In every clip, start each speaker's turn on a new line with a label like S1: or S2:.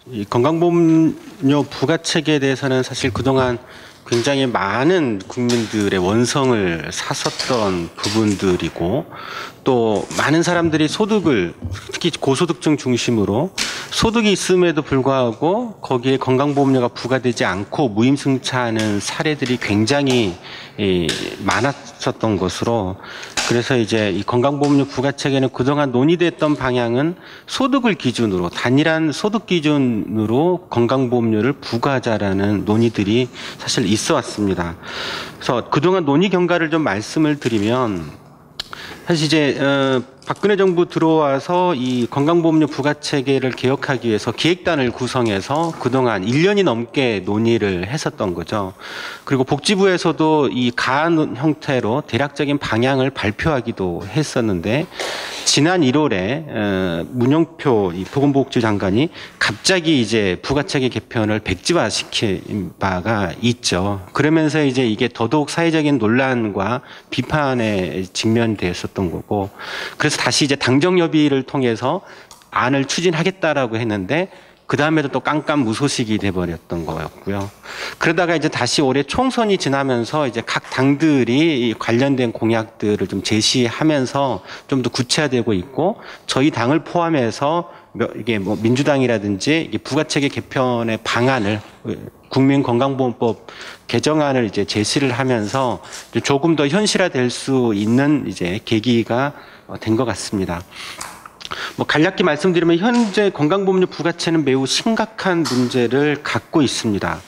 S1: 이 건강보험료 부가책에 대해서는 사실 그동안 굉장히 많은 국민들의 원성을 샀었던 부분들이고, 또 많은 사람들이 소득을, 특히 고소득층 중심으로 소득이 있음에도 불구하고 거기에 건강보험료가 부과되지 않고 무임승차하는 사례들이 굉장히 많았었던 것으로, 그래서 이제 이 건강보험료 부과책에는 그동안 논의됐던 방향은 소득을 기준으로, 단일한 소득 기준으로 건강보험료를 부과하자라는 논의들이 사실 있어 왔습니다. 그래서 그동안 논의 경과를 좀 말씀을 드리면, 사실 이제 박근혜 정부 들어와서 이 건강보험료 부과체계를 개혁하기 위해서 기획단을 구성해서 그동안 1년이 넘게 논의를 했었던 거죠. 그리고 복지부에서도 이 가한 형태로 대략적인 방향을 발표하기도 했었는데, 지난 1월에 문영표 보건복지부 장관이 갑자기 이제 부가체계 개편을 백지화시킨 바가 있죠. 그러면서 이제 이게 더더욱 사회적인 논란과 비판에 직면되었었던 거고, 그래서 다시 이제 당정협의를 통해서 안을 추진하겠다라고 했는데, 그 다음에도 또 깜깜무소식이 돼버렸던 거였고요. 그러다가 이제 다시 올해 총선이 지나면서 이제 각 당들이 관련된 공약들을 좀 제시하면서 좀 더 구체화되고 있고, 저희 당을 포함해서 이게 뭐 민주당이라든지 부가체계 개편의 방안을, 국민건강보험법 개정안을 이제 제시를 하면서 조금 더 현실화될 수 있는 이제 계기가 된 것 같습니다. 뭐 간략히 말씀드리면, 현재 건강보험료 부가체는 매우 심각한 문제를 갖고 있습니다.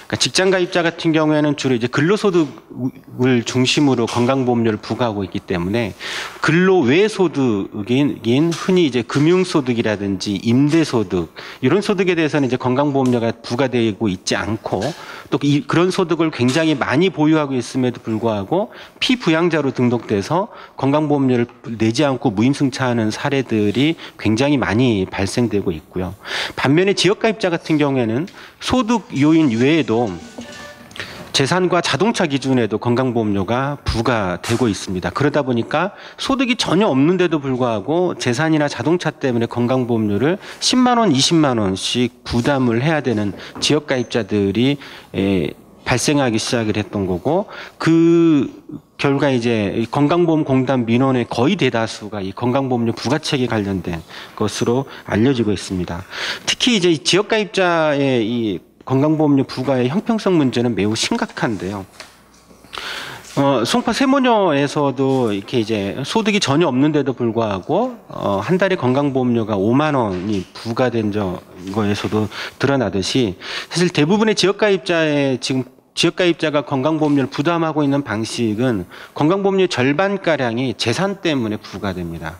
S1: 그러니까 직장가입자 같은 경우에는 주로 이제 근로소득을 중심으로 건강보험료를 부과하고 있기 때문에, 근로외소득인 흔히 이제 금융소득이라든지 임대소득, 이런 소득에 대해서는 이제 건강보험료가 부과되고 있지 않고, 또 그런 소득을 굉장히 많이 보유하고 있음에도 불구하고 피부양자로 등록돼서 건강보험료를 내지 않고 무임승차하는 사례들이 굉장히 많이 발생되고 있고요. 반면에 지역가입자 같은 경우에는 소득 요인 외에도 재산과 자동차 기준에도 건강보험료가 부과되고 있습니다. 그러다 보니까 소득이 전혀 없는데도 불구하고 재산이나 자동차 때문에 건강보험료를 10만 원, 20만 원씩 부담을 해야 되는 지역가입자들이 발생하기 시작을 했던 거고, 그 결과 이제 건강보험공단 민원의 거의 대다수가 이 건강보험료 부가책에 관련된 것으로 알려지고 있습니다. 특히 이제 지역가입자의 이 건강보험료 부과의 형평성 문제는 매우 심각한데요. 송파 세모녀에서도 이렇게 이제 소득이 전혀 없는데도 불구하고 한 달에 건강보험료가 5만 원이 부과된 거에서도 드러나듯이, 사실 대부분의 지역가입자가 건강보험료를 부담하고 있는 방식은 건강보험료 절반가량이 재산 때문에 부과됩니다.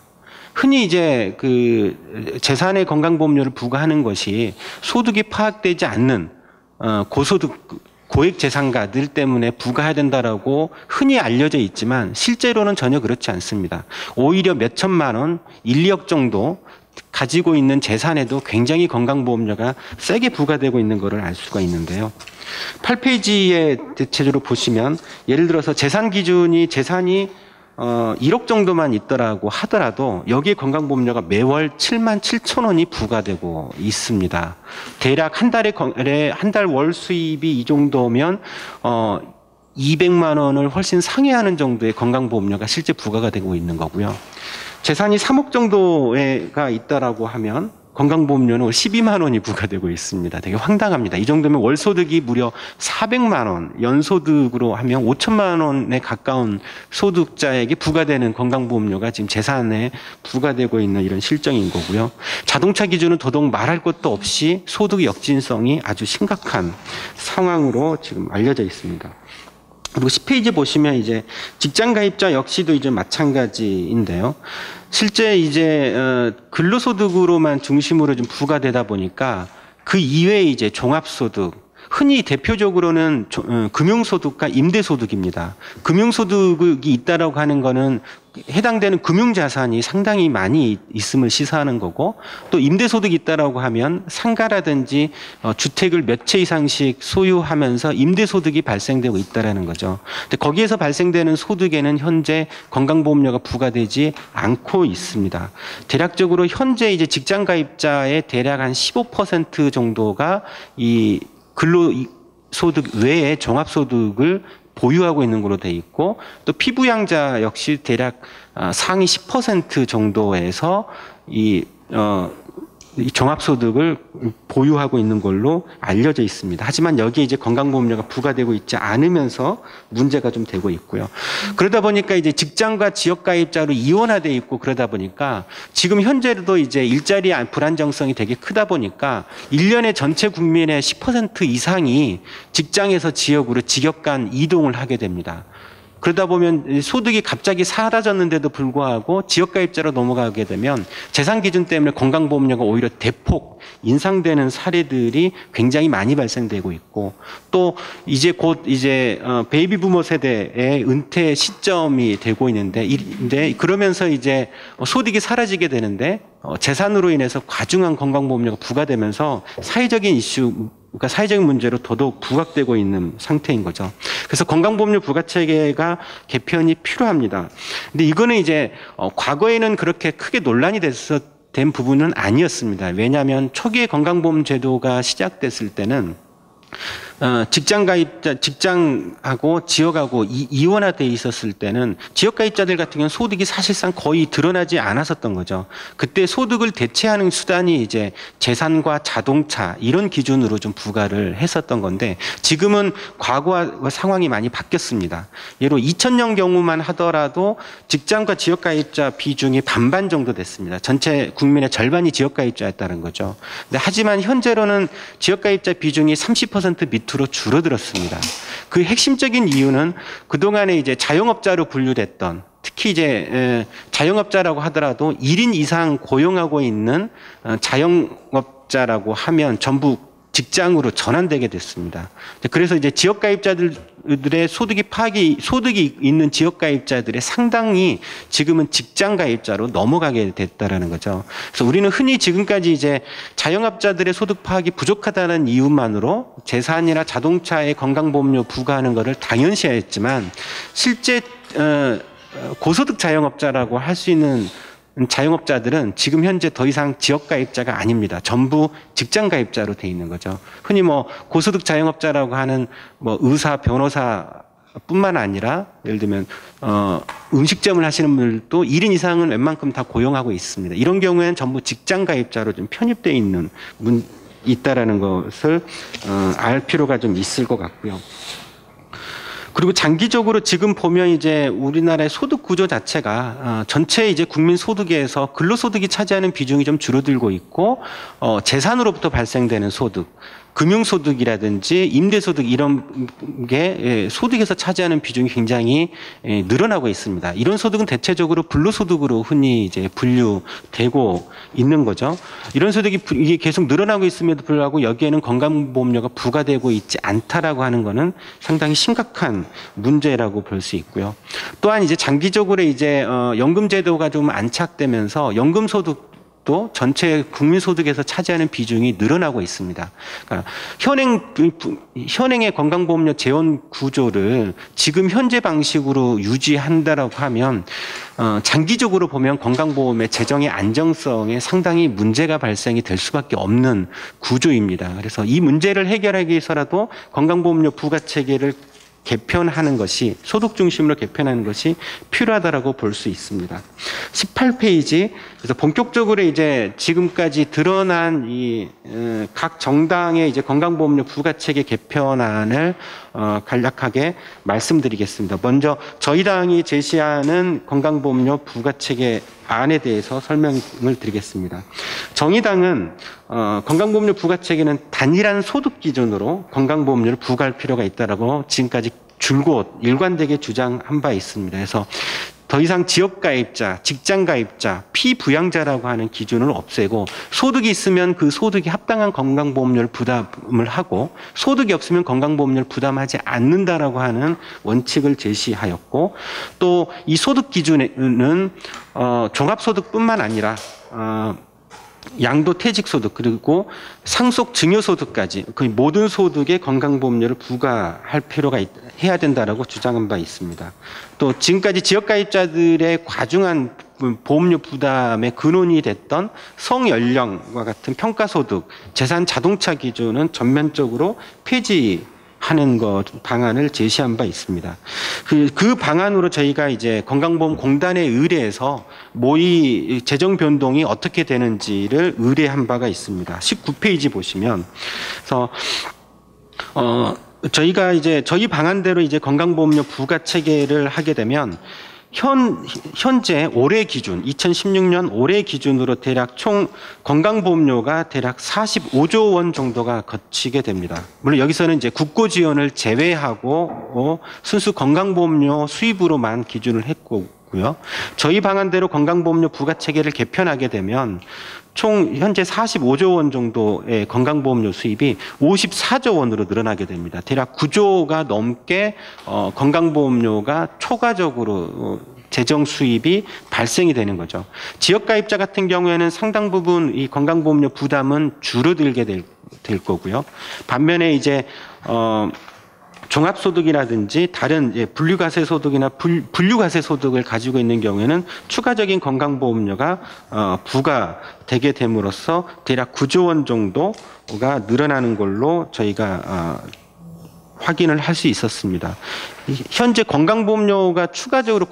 S1: 흔히 이제 그 재산의 건강보험료를 부과하는 것이 소득이 파악되지 않는 고소득, 고액 재산가들 때문에 부과해야 된다라고 흔히 알려져 있지만, 실제로는 전혀 그렇지 않습니다. 오히려 몇 천만 원, 1, 2억 정도 가지고 있는 재산에도 굉장히 건강보험료가 세게 부과되고 있는 것을 알 수가 있는데요. 8페이지에 대체적으로 보시면, 예를 들어서 재산이 1억 정도만 있더라고 하더라도 여기에 건강보험료가 매월 7만 7천 원이 부과되고 있습니다. 대략 한 달 월 수입이 이 정도면 200만 원을 훨씬 상회하는 정도의 건강보험료가 실제 부과가 되고 있는 거고요. 재산이 3억 정도가 있다라고 하면 건강보험료는 12만 원이 부과되고 있습니다. 되게 황당합니다. 이 정도면 월소득이 무려 400만 원, 연소득으로 하면 5천만 원에 가까운 소득자에게 부과되는 건강보험료가 지금 재산에 부과되고 있는 이런 실정인 거고요. 자동차 기준은 더더욱 말할 것도 없이 소득 역진성이 아주 심각한 상황으로 지금 알려져 있습니다. 그리고 10페이지 보시면 이제 직장가입자 역시도 이제 마찬가지인데요. 실제 이제 근로소득으로만 중심으로 좀 부과되다 보니까 그 이외에 이제 종합소득, 흔히 대표적으로는 금융소득과 임대소득입니다. 금융소득이 있다라고 하는 거는 해당되는 금융자산이 상당히 많이 있음을 시사하는 거고, 또 임대소득이 있다라고 하면 상가라든지 주택을 몇 채 이상씩 소유하면서 임대소득이 발생되고 있다라는 거죠. 근데 거기에서 발생되는 소득에는 현재 건강보험료가 부과되지 않고 있습니다. 대략적으로 현재 이제 직장가입자의 대략 한 15% 정도가 이 근로소득 외에 종합소득을 보유하고 있는 걸로 돼 있고, 또 피부양자 역시 대략 상위 10% 정도에서 이 종합소득을 보유하고 있는 걸로 알려져 있습니다. 하지만 여기에 이제 건강보험료가 부과되고 있지 않으면서 문제가 좀 되고 있고요. 그러다 보니까 이제 직장과 지역가입자로 이원화돼 있고, 그러다 보니까 지금 현재도 이제 일자리 불안정성이 되게 크다 보니까 1년에 전체 국민의 10% 이상이 직장에서 지역으로 직역간 이동을 하게 됩니다. 그러다 보면 소득이 갑자기 사라졌는데도 불구하고 지역가입자로 넘어가게 되면 재산 기준 때문에 건강보험료가 오히려 대폭 인상되는 사례들이 굉장히 많이 발생되고 있고, 또 이제 곧 이제 베이비부머 세대의 은퇴 시점이 되고 있는데 그러면서 이제 소득이 사라지게 되는데 재산으로 인해서 과중한 건강보험료가 부과되면서 사회적인 이슈, 그러니까 사회적인 문제로 더더욱 부각되고 있는 상태인 거죠. 그래서 건강보험료 부과체계가 개편이 필요합니다. 근데 이거는 이제 과거에는 그렇게 크게 논란이 된 부분은 아니었습니다. 왜냐하면 초기에 건강보험 제도가 시작됐을 때는 직장하고 지역하고 이원화돼 있었을 때는 지역가입자들 같은 경우는 소득이 사실상 거의 드러나지 않았었던 거죠. 그때 소득을 대체하는 수단이 이제 재산과 자동차 이런 기준으로 좀 부과를 했었던 건데, 지금은 과거와 상황이 많이 바뀌었습니다. 예로 2000년 경우만 하더라도 직장과 지역가입자 비중이 반반 정도 됐습니다. 전체 국민의 절반이 지역가입자였다는 거죠. 근데 하지만 현재로는 지역가입자 비중이 30% 밑으로 줄어들었습니다. 그 핵심적인 이유는 그동안에 이제 자영업자로 분류됐던, 특히 이제 자영업자라고 하더라도 1인 이상 고용하고 있는 자영업자라고 하면 전부 직장으로 전환되게 됐습니다. 그래서 이제 지역가입자들의 소득이 있는 지역가입자들의 상당히 지금은 직장가입자로 넘어가게 됐다라는 거죠. 그래서 우리는 흔히 지금까지 이제 자영업자들의 소득 파악이 부족하다는 이유만으로 재산이나 자동차에 건강보험료 부과하는 것을 당연시했지만, 실제 고소득 자영업자라고 할 수 있는 자영업자들은 지금 현재 더 이상 지역가입자가 아닙니다. 전부 직장가입자로 돼 있는 거죠. 흔히 뭐 고소득 자영업자라고 하는 뭐 의사, 변호사뿐만 아니라 예를 들면 음식점을 하시는 분들도 1인 이상은 웬만큼 다 고용하고 있습니다. 이런 경우에는 전부 직장가입자로 좀 편입되어 있다라는 것을 알 필요가 좀 있을 것 같고요. 그리고 장기적으로 지금 보면 이제 우리나라의 소득 구조 자체가 전체 이제 국민 소득에서 근로소득이 차지하는 비중이 좀 줄어들고 있고, 재산으로부터 발생되는 소득, 금융소득이라든지 임대소득 이런 게 소득에서 차지하는 비중이 굉장히 늘어나고 있습니다. 이런 소득은 대체적으로 불로소득으로 흔히 이제 분류되고 있는 거죠. 이런 소득이 이게 계속 늘어나고 있음에도 불구하고 여기에는 건강보험료가 부과되고 있지 않다라고 하는 것은 상당히 심각한 문제라고 볼 수 있고요. 또한 이제 장기적으로 이제 연금제도가 좀 안착되면서 연금소득 또 전체 국민소득에서 차지하는 비중이 늘어나고 있습니다. 그러니까 현행의 건강보험료 재원 구조를 지금 현재 방식으로 유지한다라고 하면 장기적으로 보면 건강보험의 재정의 안정성에 상당히 문제가 발생이 될 수밖에 없는 구조입니다. 그래서 이 문제를 해결하기 위해서라도 건강보험료 부과체계를 개편하는 것이, 소득 중심으로 개편하는 것이 필요하다라고 볼 수 있습니다. 18페이지. 그래서 본격적으로 이제 지금까지 드러난 이 각 정당의 이제 건강보험료 부과체계 개편안을 간략하게 말씀드리겠습니다. 먼저 저희 당이 제시하는 건강보험료 부과체계 안에 대해서 설명을 드리겠습니다. 정의당은 건강보험료 부과체계는 단일한 소득 기준으로 건강보험료를 부과할 필요가 있다라고 지금까지 줄곧 일관되게 주장한 바 있습니다. 그래서 더 이상 지역가입자, 직장가입자, 피부양자라고 하는 기준을 없애고 소득이 있으면 그 소득이 합당한 건강보험료를 부담을 하고 소득이 없으면 건강보험료를 부담하지 않는다라고 하는 원칙을 제시하였고 또 이 소득 기준에는 종합소득뿐만 아니라 양도퇴직소득 그리고 상속 증여소득까지 거의 모든 소득에 건강보험료를 부과할 필요가 해야 된다라고 주장한 바 있습니다. 또 지금까지 지역가입자들의 과중한 보험료 부담의 근원이 됐던 성연령과 같은 평가소득, 재산 자동차 기준은 전면적으로 폐지하는 방안을 제시한 바 있습니다. 그 방안으로 저희가 이제 건강보험공단에 의뢰해서 모의 재정 변동이 어떻게 되는지를 의뢰한 바가 있습니다. 19페이지 보시면 그래서 저희가 이제 저희 방안대로 이제 건강보험료 부과 체계를 하게 되면 현재 올해 기준 2016년 올해 기준으로 대략 총 건강보험료가 대략 45조 원 정도가 거치게 됩니다. 물론 여기서는 이제 국고 지원을 제외하고 순수 건강보험료 수입으로만 기준을 했고요. 저희 방안대로 건강보험료 부과 체계를 개편하게 되면 총 현재 45조 원 정도의 건강보험료 수입이 54조 원으로 늘어나게 됩니다. 대략 9조가 넘게 건강보험료가 초과적으로 재정 수입이 발생이 되는 거죠. 지역가입자 같은 경우에는 상당 부분 이 건강보험료 부담은 줄어들게 될 거고요. 반면에 이제 종합소득이라든지 다른 분류과세소득이나 분류과세소득을 가지고 있는 경우에는 추가적인 건강보험료가 부과되게 됨으로써 대략 9조 원 정도가 늘어나는 걸로 저희가 확인을 할 수 있었습니다. 현재 건강보험료가 추가적으로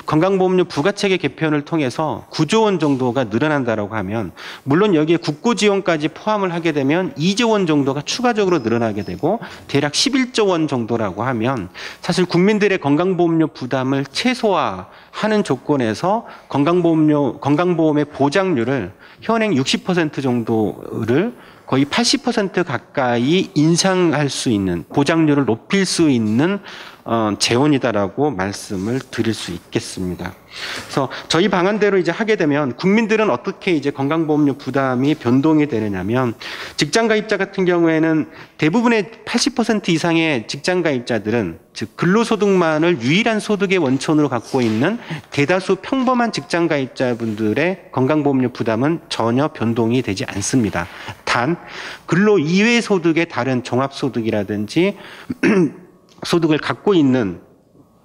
S1: 건강보험료 부과체계 개편을 통해서 9조 원 정도가 늘어난다고 하면 물론 여기에 국고지원까지 포함을 하게 되면 2조 원 정도가 추가적으로 늘어나게 되고 대략 11조 원 정도라고 하면 사실 국민들의 건강보험료 부담을 최소화하는 조건에서 건강보험의 보장률을 현행 60% 정도를 거의 80% 가까이 인상할 수 있는 보장률을 높일 수 있는 재원이다라고 말씀을 드릴 수 있겠습니다. 그래서 저희 방안대로 이제 하게 되면 국민들은 어떻게 이제 건강보험료 부담이 변동이 되느냐면 직장가입자 같은 경우에는 대부분의 80% 이상의 직장가입자들은 즉 근로소득만을 유일한 소득의 원천으로 갖고 있는 대다수 평범한 직장가입자분들의 건강보험료 부담은 전혀 변동이 되지 않습니다. 단 근로 이외 소득의 다른 종합소득이라든지 소득을 갖고 있는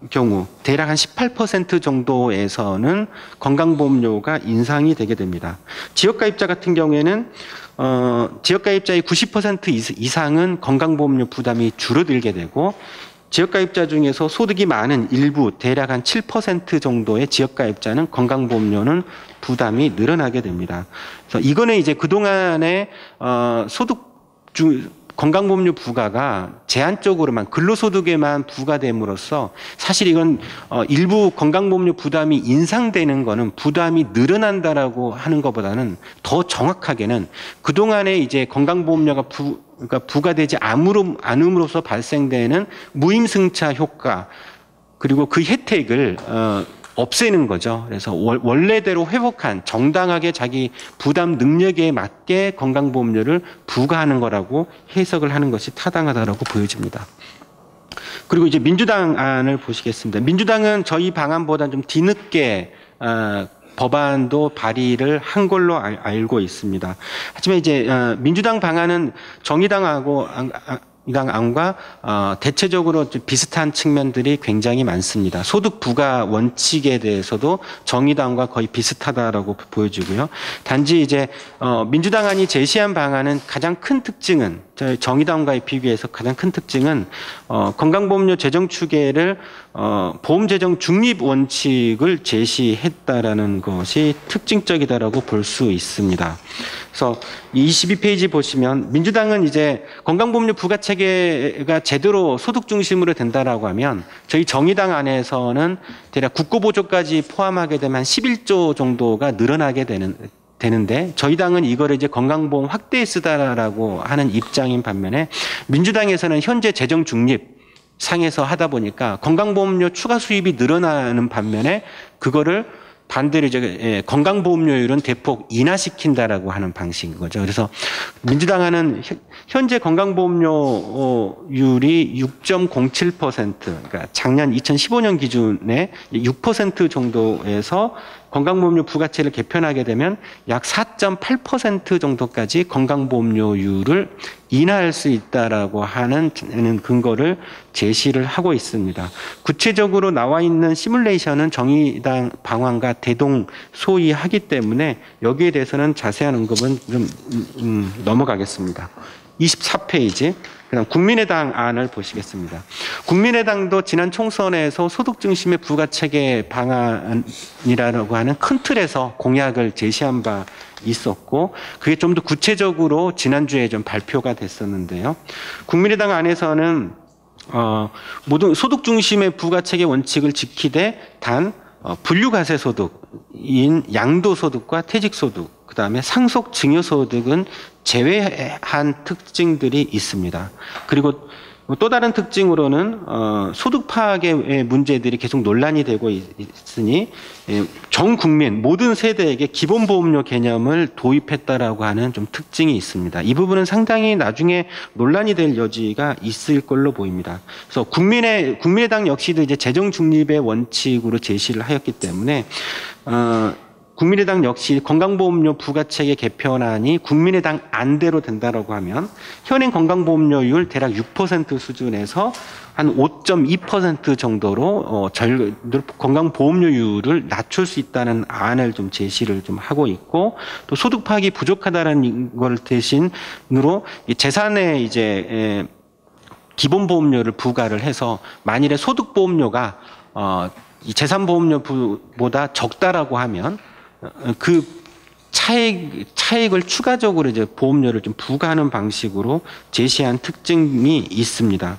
S1: 경우 대략 한 18% 정도에서는 건강보험료가 인상이 되게 됩니다. 지역가입자 같은 경우에는 지역가입자의 90% 이상은 건강보험료 부담이 줄어들게 되고 지역가입자 중에서 소득이 많은 일부 대략 한 7% 정도의 지역가입자는 건강보험료는 부담이 늘어나게 됩니다. 그래서 이거는 이제 그동안의 건강보험료 부과가 제한적으로만 근로소득에만 부과됨으로써 사실 이건 일부 건강보험료 부담이 인상되는 거는 부담이 늘어난다라고 하는 것보다는 더 정확하게는 그동안에 이제 건강보험료가 부과되지 않음으로써 발생되는 무임승차 효과 그리고 그 혜택을 없애는 거죠. 그래서 원래대로 회복한 정당하게 자기 부담 능력에 맞게 건강보험료를 부과하는 거라고 해석을 하는 것이 타당하다고 보여집니다. 그리고 이제 민주당 안을 보시겠습니다. 민주당은 저희 방안보다 좀 뒤늦게 법안도 발의를 한 걸로 알고 있습니다. 하지만 이제 민주당 방안은 정의당하고 이당 안과 대체적으로 비슷한 측면들이 굉장히 많습니다. 소득 부과 원칙에 대해서도 정의당과 거의 비슷하다라고 보여지고요. 단지 이제 민주당 안이 제시한 방안은 가장 큰 특징은 정의당과의 비교해서 가장 큰 특징은 건강보험료 재정 추계를 보험재정 중립 원칙을 제시했다라는 것이 특징적이다라고 볼 수 있습니다. 그래서 22페이지 보시면 민주당은 이제 건강보험료 부과 체계가 제대로 소득 중심으로 된다라고 하면 저희 정의당 안에서는 대략 국고보조까지 포함하게 되면 11조 정도가 늘어나게 되는데 저희 당은 이거를 이제 건강보험 확대에 쓰다라고 하는 입장인 반면에 민주당에서는 현재 재정 중립 상에서 하다 보니까 건강보험료 추가 수입이 늘어나는 반면에 그거를 반대로 이제 건강보험료율은 대폭 인하시킨다라고 하는 방식인 거죠. 그래서 민주당은 현재 건강보험료율이 6.07%, 그러니까 작년 2015년 기준에 6% 정도에서 건강보험료 부가세를 개편하게 되면 약 4.8% 정도까지 건강보험료율을 인하할 수 있다라고 하는 근거를 제시를 하고 있습니다. 구체적으로 나와 있는 시뮬레이션은 정의당 방안과 대동소이하기 때문에 여기에 대해서는 자세한 언급은 좀 넘어가겠습니다. 24페이지. 그다음 국민의당 안을 보시겠습니다. 국민의당도 지난 총선에서 소득 중심의 부가체계 방안이라고 하는 큰 틀에서 공약을 제시한 바 있었고 그게 좀 더 구체적으로 지난주에 좀 발표가 됐었는데요. 국민의당 안에서는 모든 소득 중심의 부가체계 원칙을 지키되 단 분류과세 소득인 양도소득과 퇴직소득, 그다음에 상속 증여소득은 제외한 특징들이 있습니다. 그리고 또 다른 특징으로는 소득 파악의 문제들이 계속 논란이 되고 있으니 전 국민 모든 세대에게 기본보험료 개념을 도입했다라고 하는 좀 특징이 있습니다. 이 부분은 상당히 나중에 논란이 될 여지가 있을 걸로 보입니다. 그래서 국민의당 역시도 이제 재정 중립의 원칙으로 제시를 하였기 때문에 국민의당 역시 건강보험료 부가체계 개편안이 국민의당 안대로 된다라고 하면 현행 건강보험료율 대략 6% 수준에서 한 5.2% 정도로 건강보험료율을 낮출 수 있다는 안을 좀 제시를 좀 하고 있고 또 소득 파악이 부족하다는 걸 대신으로 재산에 이제 기본보험료를 부과를 해서 만일에 소득보험료가 이 재산보험료보다 적다라고 하면 그 차액을 추가적으로 이제 보험료를 좀 부과하는 방식으로 제시한 특징이 있습니다.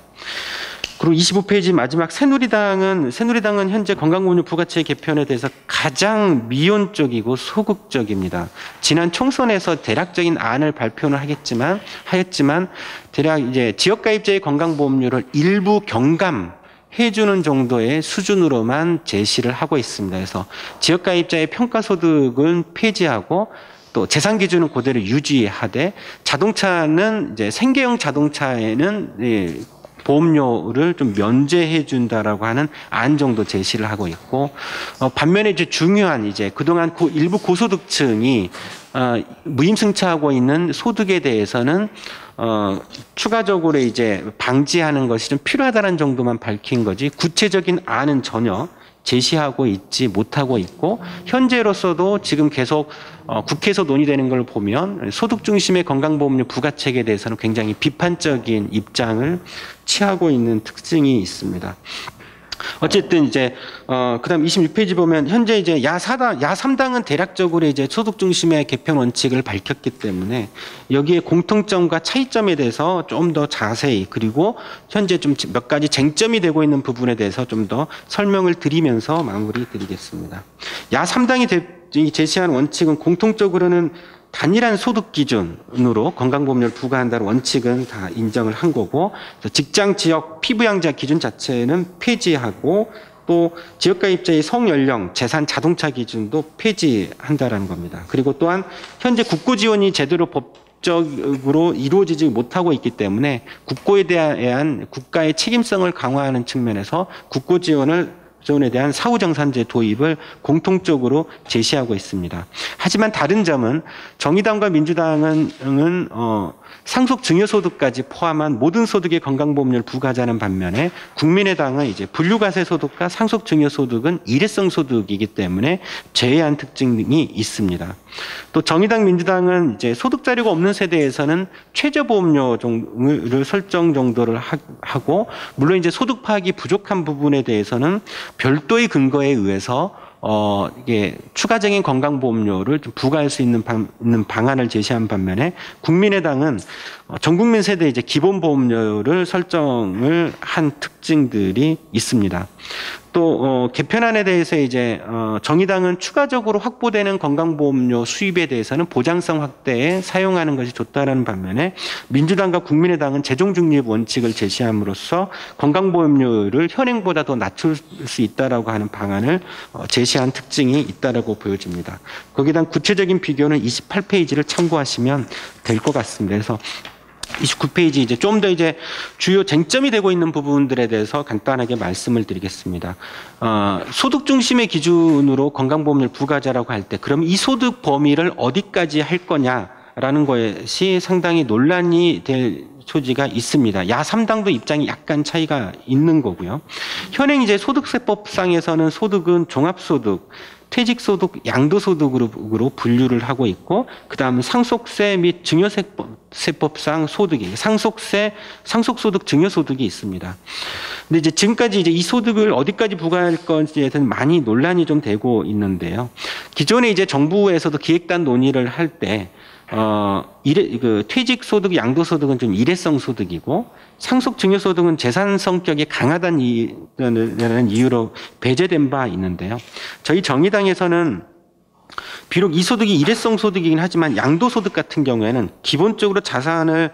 S1: 그리고 25페이지 마지막 새누리당은 현재 건강보험료 부가세 개편에 대해서 가장 미온적이고 소극적입니다. 지난 총선에서 대략적인 안을 발표는 하였지만 대략 이제 지역가입자의 건강보험료를 일부 경감 해주는 정도의 수준으로만 제시를 하고 있습니다. 그래서 지역가입자의 평가소득은 폐지하고 또 재산 기준은 그대로 유지하되 자동차는 이제 생계형 자동차에는 보험료를 좀 면제해 준다라고 하는 안 정도 제시를 하고 있고 반면에 이제 중요한 이제 그동안 일부 고소득층이 무임승차하고 있는 소득에 대해서는 추가적으로 이제 방지하는 것이 좀 필요하다는 정도만 밝힌 거지 구체적인 안은 전혀 제시하고 있지 못하고 있고 현재로서도 지금 계속 국회에서 논의되는 걸 보면 소득 중심의 건강보험료 부가책에 대해서는 굉장히 비판적인 입장을 취하고 있는 특징이 있습니다. 어쨌든 이제 그다음 26페이지 보면 현재 이제 야3당은 대략적으로 이제 소득 중심의 개편 원칙을 밝혔기 때문에 여기에 공통점과 차이점에 대해서 좀 더 자세히 그리고 현재 좀 몇 가지 쟁점이 되고 있는 부분에 대해서 좀 더 설명을 드리면서 마무리 드리겠습니다. 야3당이 제시한 원칙은 공통적으로는 단일한 소득 기준으로 건강보험료를 부과한다는 원칙은 다 인정을 한 거고 직장 지역 피부양자 기준 자체는 폐지하고 또 지역가입자의 성연령 재산 자동차 기준도 폐지한다라는 겁니다. 그리고 또한 현재 국고 지원이 제대로 법적으로 이루어지지 못하고 있기 때문에 국고에 대한 국가의 책임성을 강화하는 측면에서 국고 지원에 대한 사후정산제 도입을 공통적으로 제시하고 있습니다. 하지만 다른 점은 정의당과 민주당은 상속 증여소득까지 포함한 모든 소득의 건강보험료를 부과하자는 반면에 국민의당은 이제 분류과세 소득과 상속 증여소득은 일회성 소득이기 때문에 제외한 특징이 있습니다. 또 정의당 민주당은 이제 소득 자료가 없는 세대에서는 최저보험료를 설정 정도를 하고 물론 이제 소득 파악이 부족한 부분에 대해서는 별도의 근거에 의해서 이게 추가적인 건강보험료를 좀 부과할 수 있는 방안을 제시한 반면에 국민의당은 전 국민 세대 이제 기본보험료를 설정을 한 특징들이 있습니다. 또 개편안에 대해서 이제 정의당은 추가적으로 확보되는 건강보험료 수입에 대해서는 보장성 확대에 사용하는 것이 좋다라는 반면에 민주당과 국민의당은 재정중립 원칙을 제시함으로써 건강보험료를 현행보다 더 낮출 수 있다라고 하는 방안을 제시한 특징이 있다라고 보여집니다. 거기에 대한 구체적인 비교는 28페이지를 참고하시면 될 것 같습니다. 그래서 29페이지 이제 좀 더 이제 주요 쟁점이 되고 있는 부분들에 대해서 간단하게 말씀을 드리겠습니다. 소득 중심의 기준으로 건강보험료 부과자라고 할 때 그럼 이 소득 범위를 어디까지 할 거냐라는 것이 상당히 논란이 될 소지가 있습니다. 야 3당도 입장이 약간 차이가 있는 거고요. 현행 이제 소득세법상에서는 소득은 종합소득, 퇴직소득, 양도소득으로 분류를 하고 있고, 그 다음 상속세 및 증여세법상 소득이, 상속소득, 증여소득이 있습니다. 근데 이제 지금까지 이제 이 소득을 어디까지 부과할 건지에 대한 많이 논란이 좀 되고 있는데요. 기존에 이제 정부에서도 기획단 논의를 할 때, 퇴직소득, 양도소득은 좀 일회성 소득이고, 상속 증여소득은 재산 성격이 강하다는 이유로 배제된 바 있는데요. 저희 정의당에서는 비록 이 소득이 일회성 소득이긴 하지만 양도소득 같은 경우에는 기본적으로 자산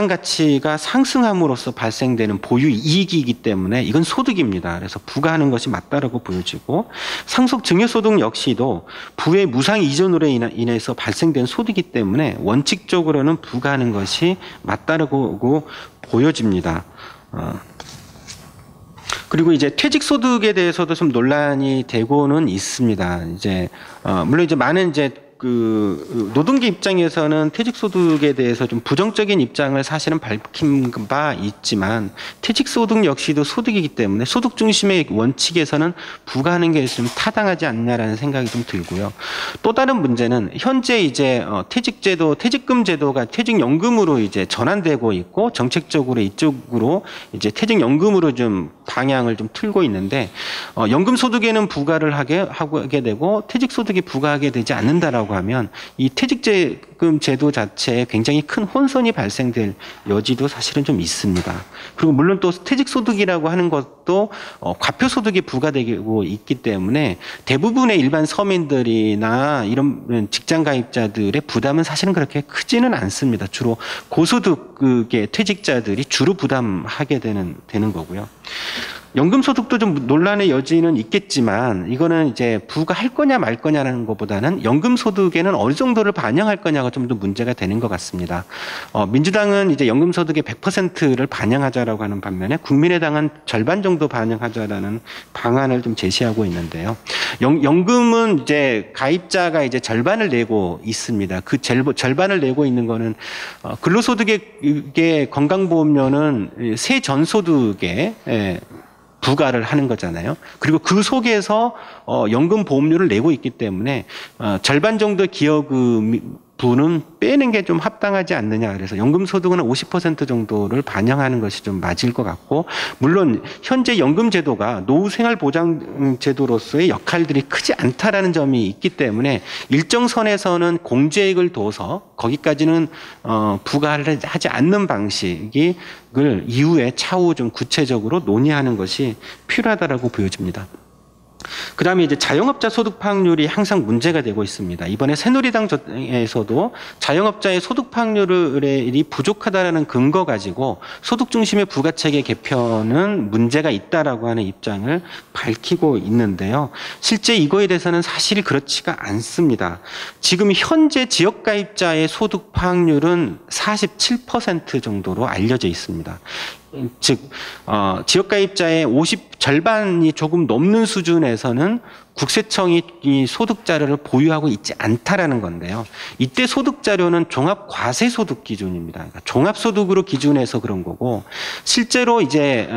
S1: 가치가 상승함으로써 발생되는 보유 이익이기 때문에 이건 소득입니다. 그래서 부과하는 것이 맞다라고 보여지고, 상속 증여소득 역시도 부의 무상 이전으로 인해서 발생된 소득이기 때문에 원칙적으로는 부과하는 것이 맞다라고 보여집니다. 그리고 이제 퇴직소득에 대해서도 좀 논란이 되고는 있습니다. 이제 물론 이제 많은 이제 노동계 입장에서는 퇴직소득에 대해서 좀 부정적인 입장을 사실은 밝힌 바 있지만, 퇴직소득 역시도 소득이기 때문에 소득 중심의 원칙에서는 부과하는 게 좀 타당하지 않냐라는 생각이 좀 들고요. 또 다른 문제는 현재 이제 퇴직금 제도가 퇴직연금으로 이제 전환되고 있고, 정책적으로 이쪽으로 이제 퇴직연금으로 좀 방향을 좀 틀고 있는데, 연금소득에는 부과를 하게 되고 퇴직소득에 부과하게 되지 않는다라고 하면 이 퇴직금 제도 자체에 굉장히 큰 혼선이 발생될 여지도 사실은 좀 있습니다. 그리고 물론 또 퇴직소득이라고 하는 것도 과표소득이 부과되고 있기 때문에 대부분의 일반 서민들이나 이런 직장 가입자들의 부담은 사실은 그렇게 크지는 않습니다. 주로 고소득의 퇴직자들이 주로 부담하게 되는 거고요. 연금소득도 좀 논란의 여지는 있겠지만, 이거는 이제 부과할 거냐 말 거냐라는 것보다는 연금소득에는 어느 정도를 반영할 거냐가 좀 더 문제가 되는 것 같습니다. 민주당은 이제 연금소득의 100%를 반영하자라고 하는 반면에 국민의당은 절반 정도 반영하자라는 방안을 좀 제시하고 있는데요. 연금은 이제 가입자가 이제 절반을 내고 있습니다. 그 절반을 내고 있는 거는 근로소득의 건강보험료는 세전소득에 부과를 하는 거잖아요. 그리고 그 속에서 연금 보험료를 내고 있기 때문에 절반 정도 기여금분은 빼는 게 좀 합당하지 않느냐. 그래서 연금소득은 50% 정도를 반영하는 것이 좀 맞을 것 같고, 물론 현재 연금제도가 노후생활보장제도로서의 역할들이 크지 않다라는 점이 있기 때문에 일정 선에서는 공제액을 둬서 거기까지는 부과를 하지 않는 방식을 이후에 차후 좀 구체적으로 논의하는 것이 필요하다라고 보여집니다. 그 다음에 이제 자영업자 소득 파악률이 항상 문제가 되고 있습니다. 이번에 새누리당에서도 자영업자의 소득 파악률이 부족하다는 근거 가지고 소득 중심의 부가체계 개편은 문제가 있다라고 하는 입장을 밝히고 있는데요. 실제 이거에 대해서는 사실 그렇지가 않습니다. 지금 현재 지역가입자의 소득 파악률은 47% 정도로 알려져 있습니다. 즉 지역가입자의 절반이 조금 넘는 수준에서는 국세청이 이 소득자료를 보유하고 있지 않다라는 건데요. 이때 소득자료는 종합과세소득 기준입니다. 그러니까 종합소득으로 기준해서 그런 거고, 실제로 이제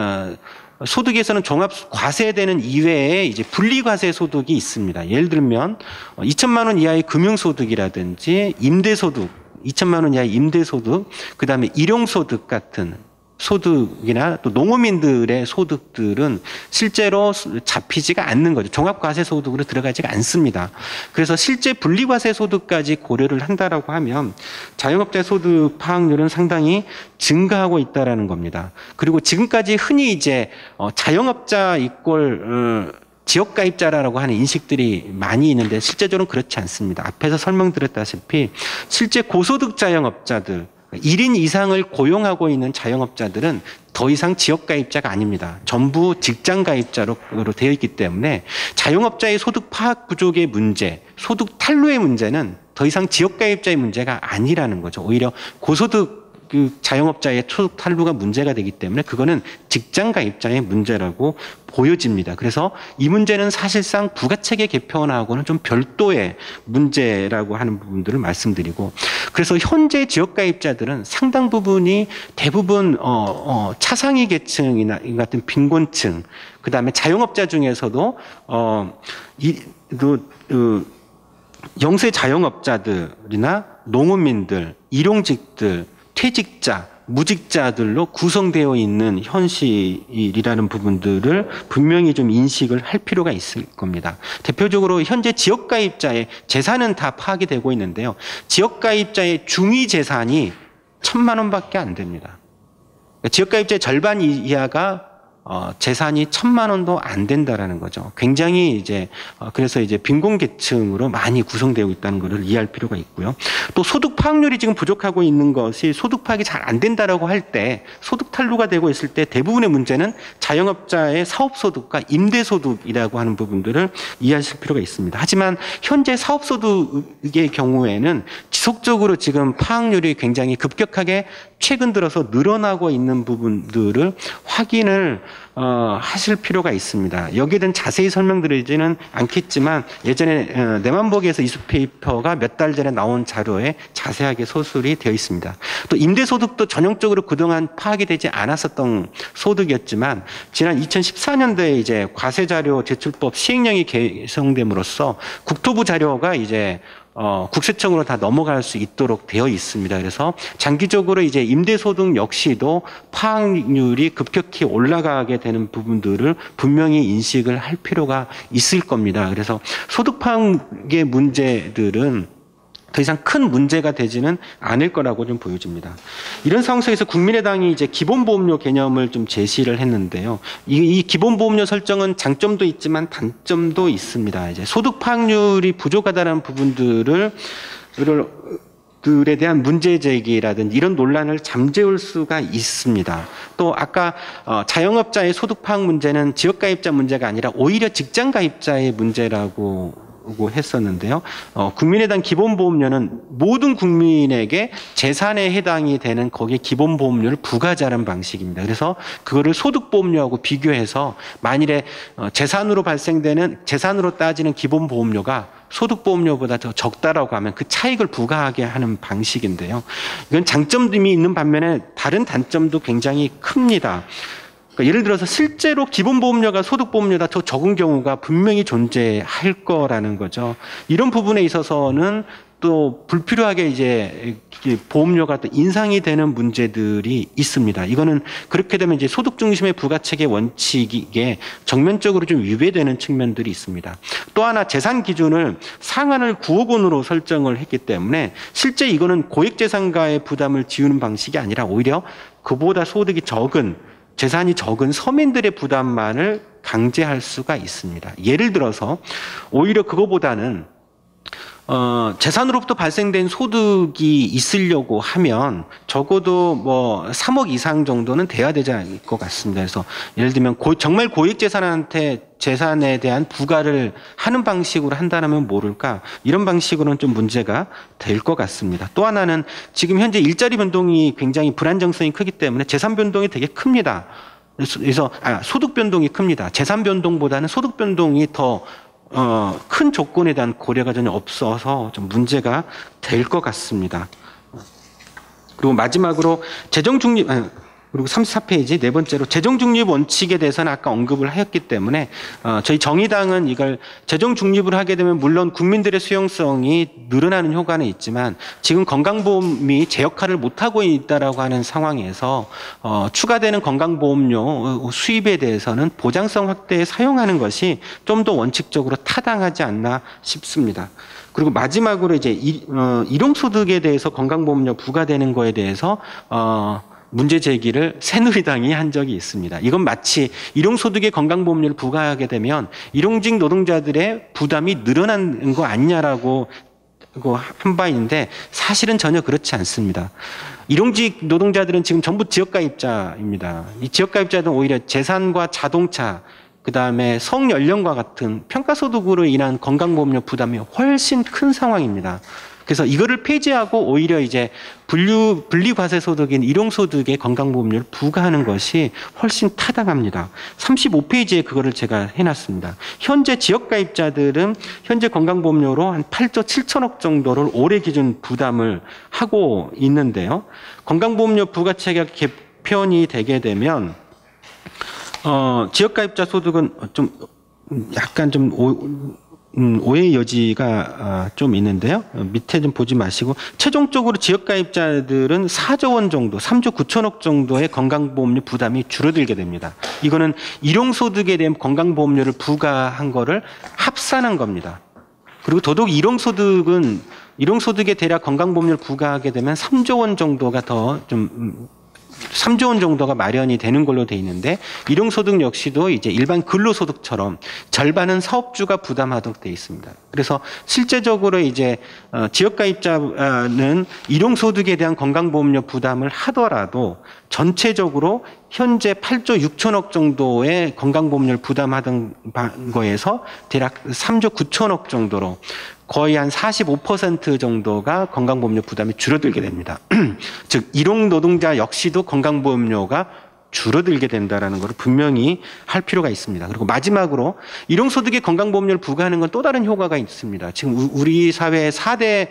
S1: 소득에서는 종합과세되는 이외에 이제 분리과세 소득이 있습니다. 예를 들면 2천만 원 이하의 금융소득이라든지 임대소득, 2천만 원 이하의 임대소득, 그 다음에 일용소득 같은 소득이나 또 농어민들의 소득들은 실제로 잡히지가 않는 거죠. 종합과세소득으로 들어가지가 않습니다. 그래서 실제 분리과세소득까지 고려를 한다라고 하면 자영업자 소득 파악률은 상당히 증가하고 있다라는 겁니다. 그리고 지금까지 흔히 이제 자영업자 이꼴 지역가입자라고 하는 인식들이 많이 있는데 실제적으로는 그렇지 않습니다. 앞에서 설명드렸다시피 실제 고소득 자영업자들 1인 이상을 고용하고 있는 자영업자들은 더 이상 지역가입자가 아닙니다. 전부 직장가입자로 되어 있기 때문에 자영업자의 소득 파악 부족의 문제, 소득 탈루의 문제는 더 이상 지역가입자의 문제가 아니라는 거죠. 오히려 고소득 자영업자의 소득 탈루가 문제가 되기 때문에 그거는 직장가입자의 문제라고 보여집니다. 그래서 이 문제는 사실상 부가체계 개편하고는 좀 별도의 문제라고 하는 부분들을 말씀드리고, 그래서 현재 지역가입자들은 상당 부분이 대부분 차상위 계층이나 같은 빈곤층, 그 다음에 자영업자 중에서도 영세 자영업자들이나 농어민들, 일용직들, 퇴직자, 무직자들로 구성되어 있는 현실이라는 부분들을 분명히 좀 인식을 할 필요가 있을 겁니다. 대표적으로 현재 지역가입자의 재산은 다 파악이 되고 있는데요. 지역가입자의 중위 재산이 1,000만 원밖에 안 됩니다. 지역가입자의 절반 이하가 재산이 1,000만 원도 안 된다라는 거죠. 굉장히 이제 그래서 이제 빈곤계층으로 많이 구성되어 있다는 것을 이해할 필요가 있고요. 또 소득 파악률이 지금 부족하고 있는 것이 소득 파악이 잘 안 된다라고 할 때 소득 탈루가 되고 있을 때 대부분의 문제는 자영업자의 사업소득과 임대소득이라고 하는 부분들을 이해하실 필요가 있습니다. 하지만 현재 사업소득의 경우에는 지속적으로 지금 파악률이 굉장히 급격하게 최근 들어서 늘어나고 있는 부분들을 확인을 하실 필요가 있습니다. 여기에 대한 자세히 설명드리지는 않겠지만 예전에 내만보기에서 이슈페이퍼가 몇 달 전에 나온 자료에 자세하게 서술이 되어 있습니다. 또 임대소득도 전형적으로 그동안 파악이 되지 않았었던 소득이었지만 지난 2014년도에 이제 과세자료 제출법 시행령이 개정됨으로써 국토부 자료가 이제 국세청으로 다 넘어갈 수 있도록 되어 있습니다. 그래서 장기적으로 이제 임대소득 역시도 파악률이 급격히 올라가게 되는 부분들을 분명히 인식을 할 필요가 있을 겁니다. 그래서 소득 파악의 문제들은 더 이상 큰 문제가 되지는 않을 거라고 좀 보여집니다. 이런 상황 속에서 국민의당이 이제 기본보험료 개념을 좀 제시를 했는데요. 이 기본보험료 설정은 장점도 있지만 단점도 있습니다. 이제 소득 파악률이 부족하다는 부분들에 대한 문제 제기라든지 이런 논란을 잠재울 수가 있습니다. 또 아까 자영업자의 소득 파악 문제는 지역가입자 문제가 아니라 오히려 직장가입자의 문제라고 했었는데요. 국민의당 기본보험료는 모든 국민에게 재산에 해당이 되는 거기에 기본보험료를 부과하자는 방식입니다. 그래서 그거를 소득보험료하고 비교해서 만일에 재산으로 따지는 기본보험료가 소득보험료보다 더 적다라고 하면 그 차익을 부과하게 하는 방식인데요. 이건 장점이 있는 반면에 다른 단점도 굉장히 큽니다. 그러니까 예를 들어서 실제로 기본보험료가 소득보험료보다 더 적은 경우가 분명히 존재할 거라는 거죠. 이런 부분에 있어서는 또 불필요하게 이제 보험료가 또 인상이 되는 문제들이 있습니다. 이거는 그렇게 되면 이제 소득 중심의 부가체계 원칙에 정면적으로 좀 위배되는 측면들이 있습니다. 또 하나 재산 기준을 상한을 9억 원으로 설정을 했기 때문에 실제 이거는 고액재산가의 부담을 지우는 방식이 아니라 오히려 그보다 소득이 적은 재산이 적은 서민들의 부담만을 강제할 수가 있습니다. 예를 들어서 오히려 그거보다는 재산으로부터 발생된 소득이 있으려고 하면 적어도 뭐 3억 이상 정도는 돼야 되지 않을 것 같습니다. 그래서 예를 들면 정말 고액 재산에 대한 부과를 하는 방식으로 한다면 모를까, 이런 방식으로는 좀 문제가 될 것 같습니다. 또 하나는 지금 현재 일자리 변동이 굉장히 불안정성이 크기 때문에 재산 변동이 되게 큽니다. 그래서 소득 변동이 큽니다. 재산 변동보다는 소득 변동이 더 큰 조건에 대한 고려가 전혀 없어서 좀 문제가 될 것 같습니다. 그리고 마지막으로 재정 중립, 그리고 34페이지 네 번째로 재정 중립 원칙에 대해서는 아까 언급을 하였기 때문에 저희 정의당은 이걸 재정 중립을 하게 되면 물론 국민들의 수용성이 늘어나는 효과는 있지만 지금 건강보험이 제 역할을 못하고 있다라고 하는 상황에서 추가되는 건강보험료 수입에 대해서는 보장성 확대에 사용하는 것이 좀 더 원칙적으로 타당하지 않나 싶습니다. 그리고 마지막으로 이제 일용소득에 대해서 건강보험료 부과되는 거에 대해서 문제 제기를 새누리당이 한 적이 있습니다. 이건 마치 일용소득에 건강보험료를 부과하게 되면 일용직 노동자들의 부담이 늘어나는 거 아니냐라고 한 바 있는데 사실은 전혀 그렇지 않습니다. 일용직 노동자들은 지금 전부 지역가입자입니다. 이 지역가입자들은 오히려 재산과 자동차 그다음에 성연령과 같은 평가소득으로 인한 건강보험료 부담이 훨씬 큰 상황입니다. 그래서 이거를 폐지하고 오히려 이제 분리과세소득인 일용소득에 건강보험료를 부과하는 것이 훨씬 타당합니다. 35페이지에 그거를 제가 해놨습니다. 현재 지역가입자들은 현재 건강보험료로 한 8조 7천억 정도를 올해 기준 부담을 하고 있는데요. 건강보험료 부과체계가 개편이 되게 되면 지역가입자 소득은 좀 약간 좀 오해의 여지가 좀 있는데요. 밑에 좀 보지 마시고 최종적으로 지역가입자들은 4조 원 정도, 3조 9천억 정도의 건강보험료 부담이 줄어들게 됩니다. 이거는 일용소득에 대한 건강보험료를 부과한 거를 합산한 겁니다. 그리고 더더욱 일용소득에 대략 건강보험료를 부과하게 되면 3조 원 정도가 마련이 되는 걸로 돼 있는데 일용소득 역시도 이제 일반 근로소득처럼 절반은 사업주가 부담하도록 돼 있습니다. 그래서 실제적으로 이제 지역가입자는 일용소득에 대한 건강보험료 부담을 하더라도 전체적으로 현재 8조 6천억 정도의 건강보험료를 부담하던 거에서 대략 3조 9천억 정도로 거의 한 45% 정도가 건강보험료 부담이 줄어들게 됩니다. 즉 일용 노동자 역시도 건강보험료가 줄어들게 된다는 것을 분명히 할 필요가 있습니다. 그리고 마지막으로 일용소득에 건강보험료를 부과하는 건 또 다른 효과가 있습니다. 지금 우리 사회의 4대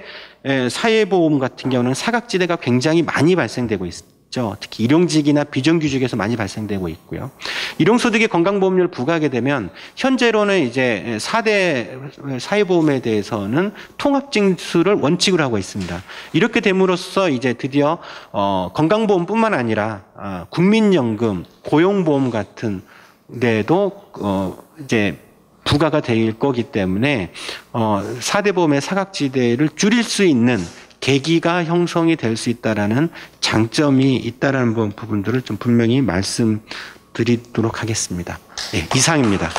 S1: 사회보험 같은 경우는 사각지대가 굉장히 많이 발생되고 있습니다. 특히 일용직이나 비정규직에서 많이 발생되고 있고요. 일용소득에 건강보험료를 부과하게 되면 현재로는 이제 4대 사회보험에 대해서는 통합징수를 원칙으로 하고 있습니다. 이렇게 됨으로써 이제 드디어 건강보험뿐만 아니라 국민연금, 고용보험 같은 데도 이제 부과가 될 거기 때문에 4대 보험의 사각지대를 줄일 수 있는 계기가 형성이 될 수 있다라는 장점이 있다라는 부분들을 좀 분명히 말씀드리도록 하겠습니다. 네, 이상입니다.